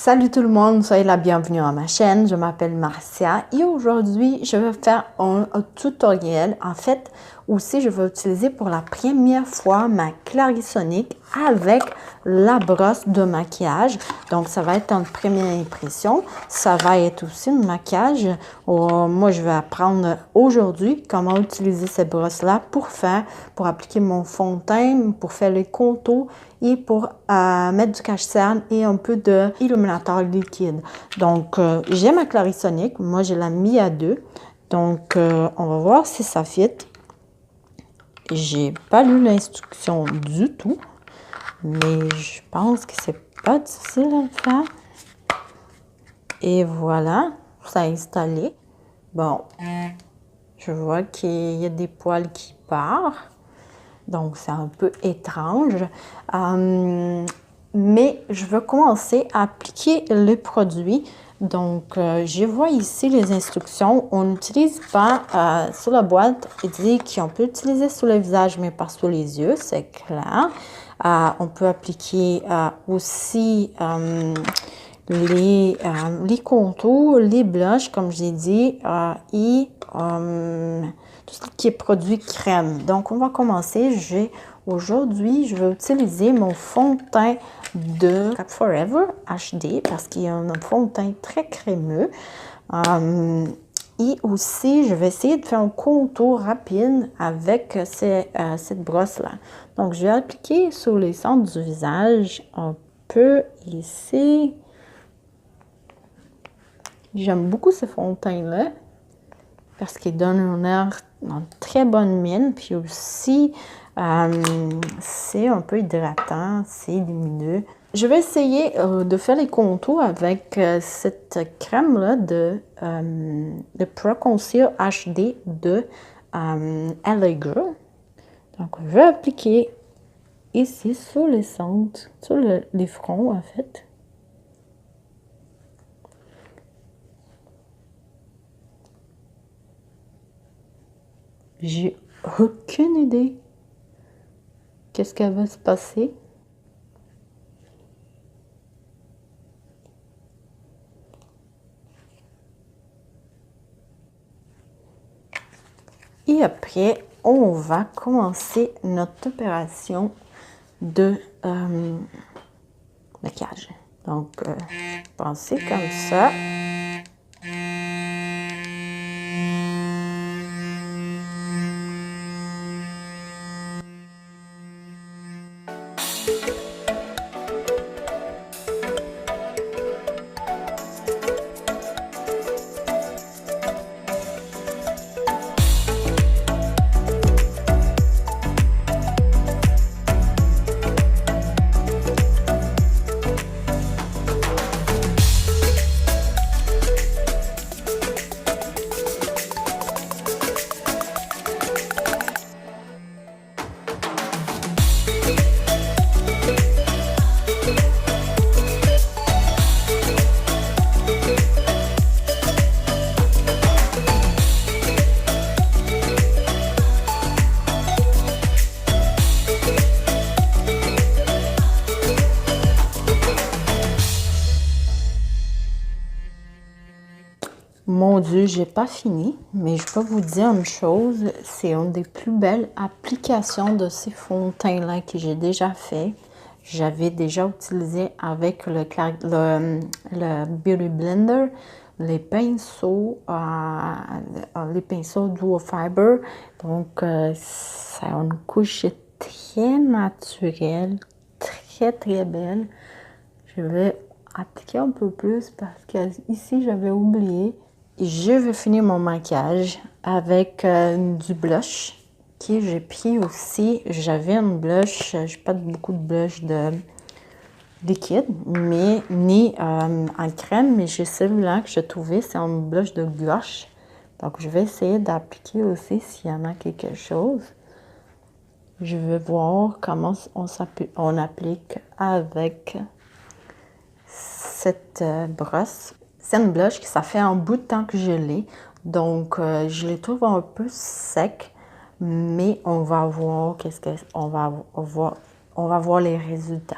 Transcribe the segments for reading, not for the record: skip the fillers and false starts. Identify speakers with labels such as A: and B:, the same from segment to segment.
A: Salut tout le monde, soyez la bienvenue à ma chaîne, je m'appelle Marcia et aujourd'hui je vais faire un tutoriel en fait aussi je vais utiliser pour la première fois ma Clarisonic avec la brosse de maquillage. Donc ça va être une première impression, ça va être aussi un maquillage. Moi je vais apprendre aujourd'hui comment utiliser cette brosse là pour appliquer mon fond de teint, pour faire les contours et pour mettre du cache-cerne et un peu d'illuminateur liquide. Donc, j'ai ma Clarisonic. Moi, je l'ai mis à 2. Donc, on va voir si ça fit. J'ai pas lu l'instruction du tout, mais je pense que c'est pas difficile à le faire. Et voilà, ça a installé. Bon, je vois qu'il y a des poils qui partent. Donc, c'est un peu étrange. Mais je vais commencer à appliquer le produit. Donc, je vois ici les instructions. On n'utilise pas sur la boîte. Il dit qu'on peut utiliser sur le visage, mais pas sur les yeux, c'est clair. On peut appliquer aussi les contours, les blushs, comme j'ai dit, et tout ce qui est produit crème. Donc, on va commencer. Aujourd'hui, je vais utiliser mon fond de teint de Cap Forever HD parce qu'il y a un fond de teint très crémeux. Et aussi, je vais essayer de faire un contour rapide avec cette brosse-là. Donc, je vais appliquer sur les centres du visage un peu ici. J'aime beaucoup ce fond de teint-là parce qu'il donne un air, une très bonne mine. Puis aussi, c'est un peu hydratant, c'est lumineux. Je vais essayer de faire les contours avec cette crème-là de Pro Conceal HD de LA Girl. Donc, je vais appliquer ici sur les centres, sur les fronts en fait. J'ai aucune idée qu'est-ce qu'elle va se passer. Et après, on va commencer notre opération de maquillage. Donc, pensez comme ça. Mon Dieu, j'ai pas fini, mais je peux vous dire une chose, c'est une des plus belles applications de ces fonds de teint-là que j'ai déjà fait. J'avais déjà utilisé avec le Beauty Blender, les pinceaux Duo Fiber. Donc, ça a une couche très naturelle, très très belle. Je vais appliquer un peu plus parce que ici j'avais oublié. Je vais finir mon maquillage avec du blush que j'ai pris aussi. J'avais une blush, j'ai pas beaucoup de blush de liquide, mais ni en crème, mais j'ai celui-là que j'ai trouvé, c'est un blush de gouache. Donc je vais essayer d'appliquer aussi s'il y en a quelque chose. Je vais voir comment on applique avec cette brosse. C'est une blush qui ça fait un bout de temps que je l'ai, donc je les trouve un peu secs, mais on va voir on va voir les résultats.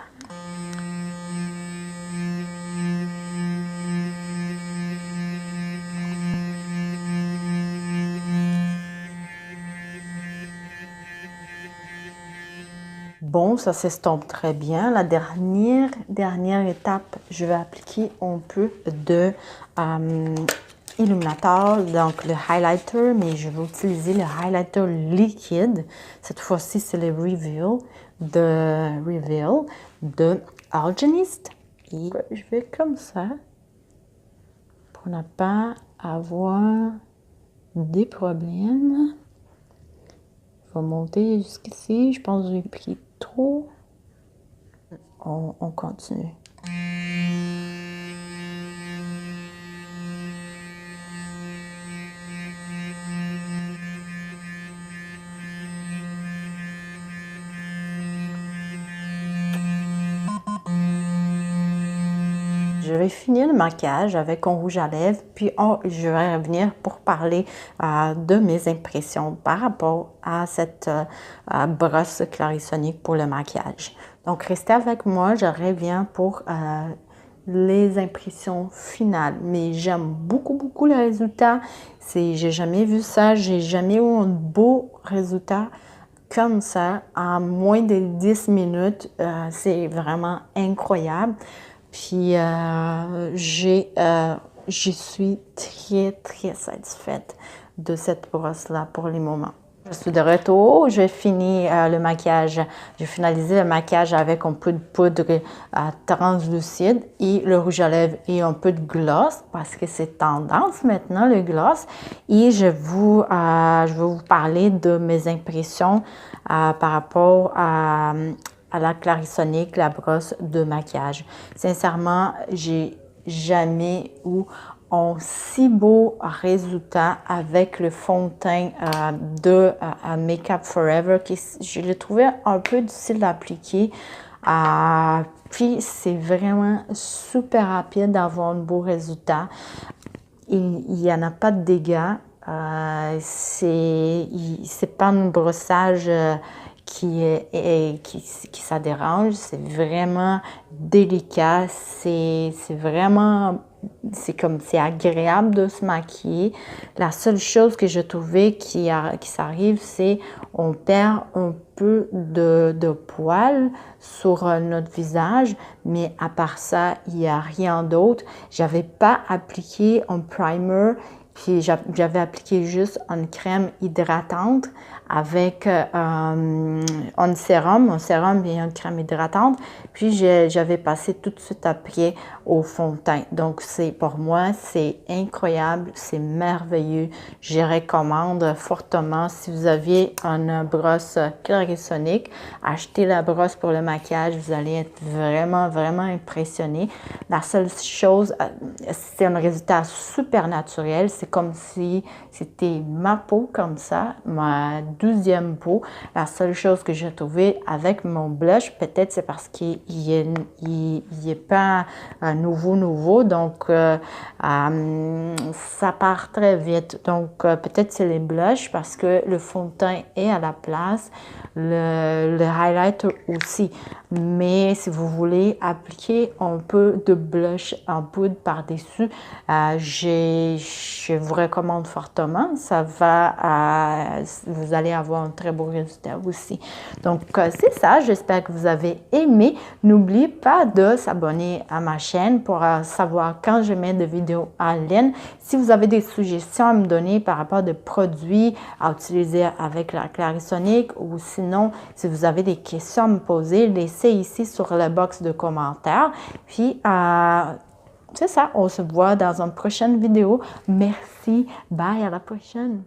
A: Bon, ça s'estompe très bien. La dernière étape, je vais appliquer un peu de illuminator, donc le highlighter, mais je vais utiliser le highlighter liquide. Cette fois-ci, c'est le Reveal de Algenist. Et je vais comme ça pour ne pas avoir des problèmes. Je vais monter jusqu'ici. Je pense que j'ai pris trop. On continue. Je vais finir le maquillage avec un rouge à lèvres, puis je vais revenir pour parler de mes impressions par rapport à cette brosse Clarisonic pour le maquillage. Donc, restez avec moi, je reviens pour les impressions finales. Mais j'aime beaucoup le résultat. J'ai jamais vu ça, j'ai jamais eu un beau résultat comme ça en moins de 10 minutes. C'est vraiment incroyable. Puis, je suis très satisfaite de cette brosse-là pour le moment. Je suis de retour, j'ai fini le maquillage. J'ai finalisé le maquillage avec un peu de poudre translucide et le rouge à lèvres et un peu de gloss parce que c'est tendance maintenant le gloss. Et je vais vous parler de mes impressions par rapport à la Clarisonic, la brosse de maquillage. Sincèrement, j'ai jamais eu un si beau résultat avec le fond de teint de Make Up For Ever. Je l'ai trouvé un peu difficile d'appliquer. Puis, c'est vraiment super rapide d'avoir un beau résultat. Il n'y en a pas de dégâts. C'est pas un brossage qui ça dérange, c'est vraiment délicat, c'est agréable de se maquiller. La seule chose que je trouvais qui s'arrive, c'est on perd un peu de poils sur notre visage, mais à part ça, il n'y a rien d'autre. J'avais pas appliqué un primer, puis j'avais appliqué juste une crème hydratante avec un sérum et une crème hydratante. Puis j'avais passé tout de suite après au fond de teint. Donc pour moi, c'est incroyable, c'est merveilleux. Je recommande fortement si vous aviez une brosse Clarisonic, achetez la brosse pour le maquillage, vous allez être vraiment impressionné. La seule chose, c'est un résultat super naturel. C'est comme si c'était ma peau comme ça, ma 12e peau. La seule chose que j'ai trouvée avec mon blush, peut-être c'est parce qu'il n'est pas nouveau, donc ça part très vite. Donc peut-être c'est les blushs parce que le fond de teint est à la place, le highlighter aussi. Mais si vous voulez appliquer un peu de blush en poudre par-dessus, je vous recommande fortement. Ça va, vous allez avoir un très beau résultat aussi. Donc, c'est ça. J'espère que vous avez aimé. N'oubliez pas de s'abonner à ma chaîne pour savoir quand je mets des vidéos en ligne. Si vous avez des suggestions à me donner par rapport à des produits à utiliser avec la Clarisonic ou sinon, si vous avez des questions à me poser, laissez ici sur la box de commentaires. Puis, c'est ça, on se voit dans une prochaine vidéo. Merci, bye, à la prochaine.